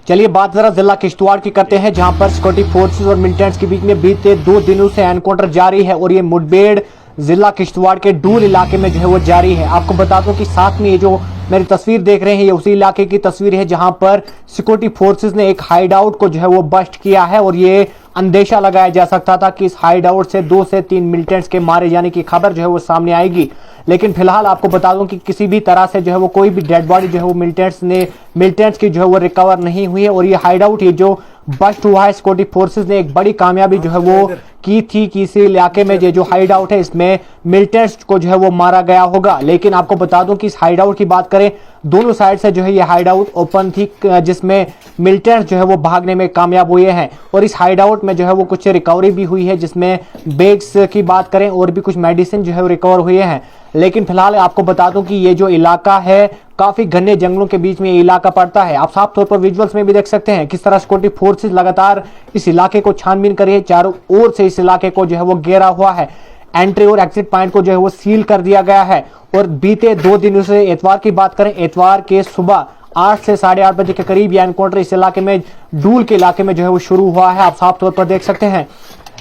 चलिए बात जरा जिला किश्तवाड़ की करते हैं, जहां पर सिक्योरिटी फोर्सेस और मिलिटेंट्स के बीच में बीते 2 दिनों से एनकाउंटर जारी है और ये मुठभेड़ जिला किश्तवाड़ के डूल इलाके में जो है वो जारी है। आपको बता दूं कि साथ में ये जो मेरी तस्वीर देख रहे हैं ये उसी इलाके की तस्वीर है जहां पर सिक्योरिटी फोर्सेस ने एक हाइड आउट को जो है वो बस्ट किया है और ये अंदेशा लगाया जा सकता था कि इस हाइड आउट से 2 से 3 मिलिटेंट्स के मारे जाने की खबर जो है वो सामने आएगी। लेकिन फिलहाल आपको बता दूं कि किसी भी तरह से जो है वो कोई भी डेड बॉडी जो है वो मिलिटेंट्स की जो है वो रिकवर नहीं हुई है और ये हाइड आउट ये जो बस्ट हुआ है सिक्योरिटी फोर्सेस ने एक बड़ी कामयाबी जो है वो की थी कि इस इलाके में ये जो हाइड आउट है इसमें मिलिटेंट्स को जो है वो मारा गया होगा। लेकिन आपको बता दूं कि इस हाइड आउट की बात करें, दोनों साइड से जो है ये हाइड आउट ओपन थी जिसमें मिलिटेंट्स जो है वो भागने में कामयाब हुए हैं और इस हाइड आउट में जो है वो कुछ रिकवरी भी हुई है, जिसमें बैग्स की बात करें और भी कुछ मेडिसिन जो है वो रिकवर हुए हैं। लेकिन फिलहाल आपको बता दूं कि ये जो इलाका है काफी घने जंगलों के बीच में ये इलाका पड़ता है। आप साफ तौर पर विजुअल्स में भी देख सकते हैं किस तरह सिक्योरिटी फोर्सेस लगातार इस इलाके को छानबीन कर रही है। चारों ओर से इस इलाके को जो है वो घेरा हुआ है, एंट्री और एग्जिट पॉइंट को जो है वो सील कर दिया गया है। और बीते 2 दिनों से एतवार की बात करें, एतवार के सुबह 8 से 8:30 बजे के करीब ये एनकाउंटर इस इलाके में डूल के इलाके में जो है वो शुरू हुआ है। आप साफ तौर पर देख सकते हैं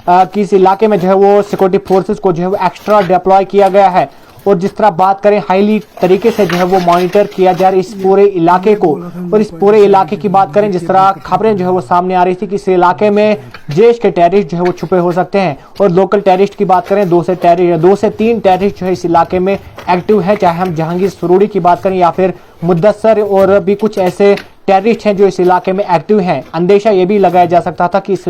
कि इस इलाके में जो है वो सिक्योरिटी फोर्सेस को जो है वो एक्स्ट्रा डिप्लॉय किया गया है और जिस तरह बात करें हाईली तरीके से जो है वो मॉनिटर किया जा रहा है इस पूरे इलाके को। और इस पूरे इलाके की बात करें, जिस तरह खबरें जो है वो सामने आ रही थी कि इस इलाके में देश के टेररिस्ट जो है वो छुपे हो सकते हैं और लोकल टेररिस्ट की बात करें 2 से 3 टेररिस्ट जो है इस इलाके में एक्टिव है। चाहे हम जहांगीर सुरूरी की बात करें या फिर मुद्दसर और भी कुछ ऐसे टेररिस्ट हैं जो इस इलाके में एक्टिव हैं। अंदेशा ये भी लगाया जा सकता था कि इस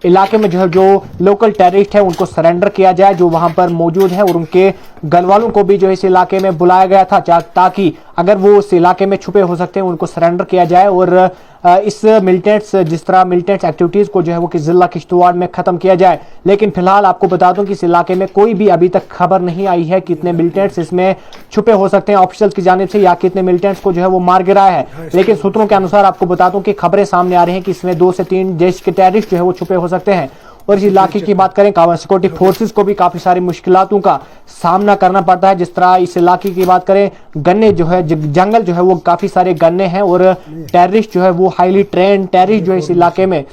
इलाके में जो है जो लोकल टेररिस्ट है उनको सरेंडर किया जाए जो वहां पर मौजूद है और उनके गनवालों को भी जो इस इलाके में बुलाया गया था ताकि अगर वो उस इलाके में छुपे हो सकते हैं उनको सरेंडर किया जाए और इस जिस तरह मिलिटेंट्स एक्टिविटीज को जो है वो कि जिला किश्तवाड़ में खत्म किया जाए। लेकिन फिलहाल आपको बता दूं कि इस इलाके में कोई भी अभी तक खबर नहीं आई है कितने मिलिटेंट्स इसमें छुपे हो सकते हैं ऑफिशियल की जानिब से या कितने मिलिटेंट्स को जो है वो मार गिराया है। लेकिन सूत्रों के अनुसार आपको बता दूं कि खबरें सामने आ रही हैं कि इसमें 2 से 3 देश के टेररिस्ट जो है वो छुपे हो सकते हैं। और इस इलाके की बात करें, सिक्योरिटी फोर्सेस को भी काफी सारी मुश्किलातों का सामना करना पड़ता है। जिस तरह इस इलाके की बात करें, गन्ने जो है जंगल जो है वो काफी सारे गन्ने हैं और टेररिस्ट जो है वो हाईली ट्रेन टेररिस्ट जो है इस इलाके में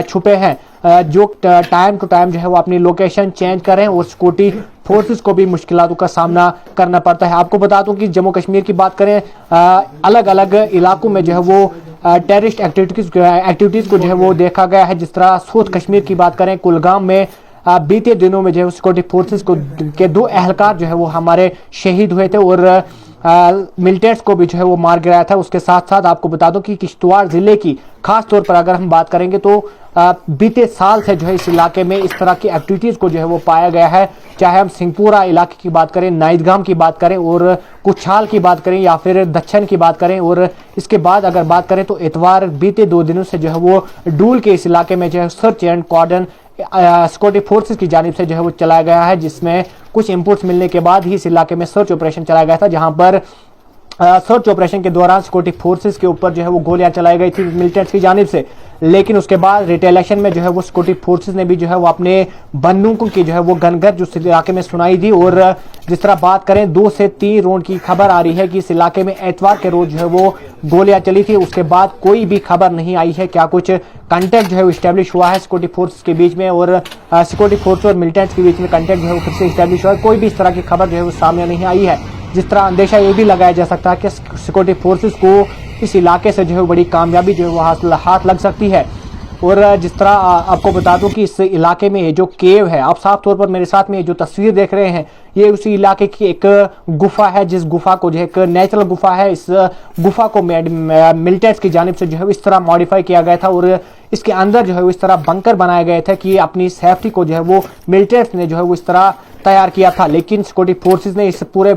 छुपे हैं जो टाइम टू टाइम जो है वो अपनी लोकेशन चेंज कर रहे हैं और सिक्योरिटी फोर्सेस को भी मुश्किलातों का सामना करना पड़ता है। आपको बता दूं कि जम्मू कश्मीर की बात करें, अलग अलग इलाकों में जो है वो टेररिस्ट एक्टिविटीज को जो है वो देखा गया है। जिस तरह साउथ कश्मीर की बात करें, कुलगाम में बीते दिनों में जो है सिक्योरिटी फोर्सेस के 2 एहलकार जो है वो हमारे शहीद हुए थे और मिलिटेंट्स को भी जो है वो मार गिराया था। उसके साथ साथ आपको बता दूं कि किश्तवाड़ जिले की खास तौर पर अगर हम बात करेंगे तो बीते साल से जो है इस इलाके में इस तरह की एक्टिविटीज को जो है वो पाया गया है। चाहे हम सिंहपुरा इलाके की बात करें, नाइदगाम की बात करें और कुछाल की बात करें या फिर दक्षिण की बात करें और इसके बाद अगर बात करें तो इतवार बीते 2 दिनों से जो है वो डूल के इस इलाके में जो है search and cordon security forces की जानिब से जो है वो चलाया गया है, जिसमें कुछ इनपुट्स मिलने के बाद ही इस इलाके में सर्च ऑपरेशन चलाया गया था, जहां पर सर्च ऑपरेशन के दौरान सिक्योरिटी फोर्सेस के ऊपर जो है वो गोलियां चलाई गई थी मिलिटेंट्स की जानिब से। लेकिन उसके बाद रिटेलेशन में जो है वो सिक्योरिटी फोर्सेस ने भी जो है वो अपने बंदूकों की जो है वो गनगर जो इलाके में सुनाई दी और जिस तरह बात करें 2 से 3 राउंड की खबर आ रही है कि इस इलाके में एतवार के रोज जो है वो गोलियां चली थी। उसके बाद कोई भी खबर नहीं आई है क्या कुछ कंटेक्ट जो है वो स्टैब्लिश हुआ है सिक्योरिटी फोर्सेस के बीच में और सिक्योरिटी फोर्स और मिलिटेंट्स के बीच में कंटेक्ट जो है वो फिर से स्टैब्लिश हुआ है। कोई भी इस तरह की खबर जो है वो सामने नहीं आई है। जिस तरह अंदेशा ये भी लगाया जा सकता है कि सिक्योरिटी फोर्सेस को इस इलाके से जो है बड़ी कामयाबी जो है वो हाथ लग सकती है। और जिस तरह आपको बता दूं कि इस इलाके में ये जो केव है, आप साफ तौर पर मेरे साथ में ये जो तस्वीर देख रहे हैं ये उसी इलाके की एक गुफा है, जिस गुफा को जो है एक नेचुरल गुफा है। इस गुफा को मिलिटेंट्स की जानिब से जो है इस तरह मॉडिफाई किया गया था और इसके अंदर जो है इस तरह बंकर बनाए गए थे कि अपनी सेफ्टी को जो है वो मिलिटेंट्स ने जो है वो इस तरह तैयार किया था। लेकिन सिक्योरिटी फोर्सेस ने इस पूरे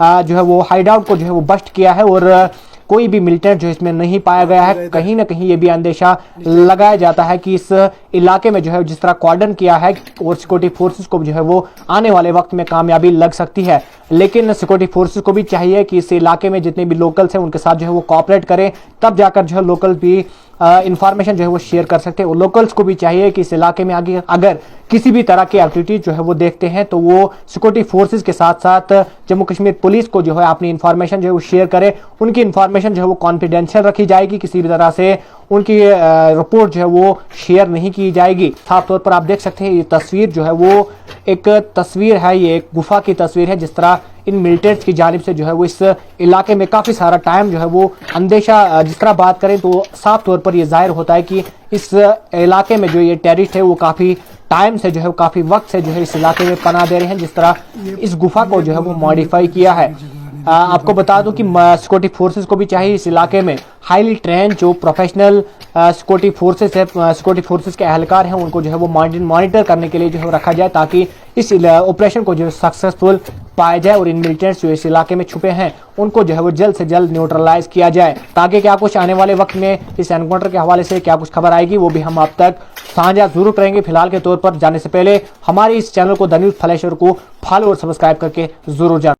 जो है वो हाइड आउट को जो है वो बस्ट किया है और कोई भी मिलिटेंट जो इसमें नहीं पाया गया है। कहीं ना कहीं ये भी अंदेशा लगाया जाता है कि इस इलाके में जो है जिस तरह कॉर्डन किया है और सिक्योरिटी फोर्सेस को जो है वो आने वाले वक्त में कामयाबी लग सकती है। लेकिन सिक्योरिटी फोर्सेस को भी चाहिए कि इस इलाके में जितने भी लोकल्स हैं उनके साथ जो है वो कोऑपरेट करें, तब जाकर जो है लोकल भी इंफॉर्मेशन जो है वो शेयर कर सकते हैं। और लोकल्स को भी चाहिए कि इस इलाके में आगे अगर किसी भी तरह की एक्टिविटीज जो है वो देखते हैं तो वो सिक्योरिटी फोर्सेस के साथ साथ जम्मू कश्मीर पुलिस को जो है अपनी इंफॉर्मेशन जो है वो शेयर करें। उनकी इंफॉर्मेशन जो है वो कॉन्फिडेंशियल रखी जाएगी, किसी भी तरह से उनकी रिपोर्ट जो है वो शेयर नहीं की जाएगी। साफ तौर पर आप देख सकते हैं ये तस्वीर जो है वो एक तस्वीर है, ये एक गुफा की तस्वीर है। जिस तरह इन मिलिटेंट्स की जानिब से जो है वो इस इलाके में काफ़ी सारा टाइम जो है वो अंदेशा, जिस तरह बात करें तो साफ तौर पर ये जाहिर होता है कि इस इलाके में जो ये टेररिस्ट है वो काफ़ी टाइम से जो है, काफ़ी वक्त से जो है इस इलाके में पनाह दे रहे हैं। जिस तरह इस गुफा को जो है वो मॉडिफाई किया है। आपको बता दूं कि सिक्योरिटी फोर्सेस को भी चाहिए इस इलाके में हाईली ट्रेन जो प्रोफेशनल सिक्योरिटी फोर्सेस है, सिक्योरिटी फोर्सेस के एहलकार हैं, उनको जो है वो मॉनिटर करने के लिए जो है रखा जाए, ताकि इस ऑपरेशन को जो है सक्सेसफुल पाया जाए और इन मिलिटेंट्स जो इस इलाके में छुपे हैं उनको जो है वो जल्द से जल्द न्यूट्रलाइज किया जाए, ताकि क्या कुछ आने वाले वक्त में इस एनकाउंटर के हवाले से क्या कुछ खबर आएगी वो भी हम आप तक साझा जरूर करेंगे। फिलहाल के तौर पर जाने से पहले हमारे इस चैनल को द न्यूज़ फ्लैशर को फॉलो और सब्सक्राइब करके जरूर जाना।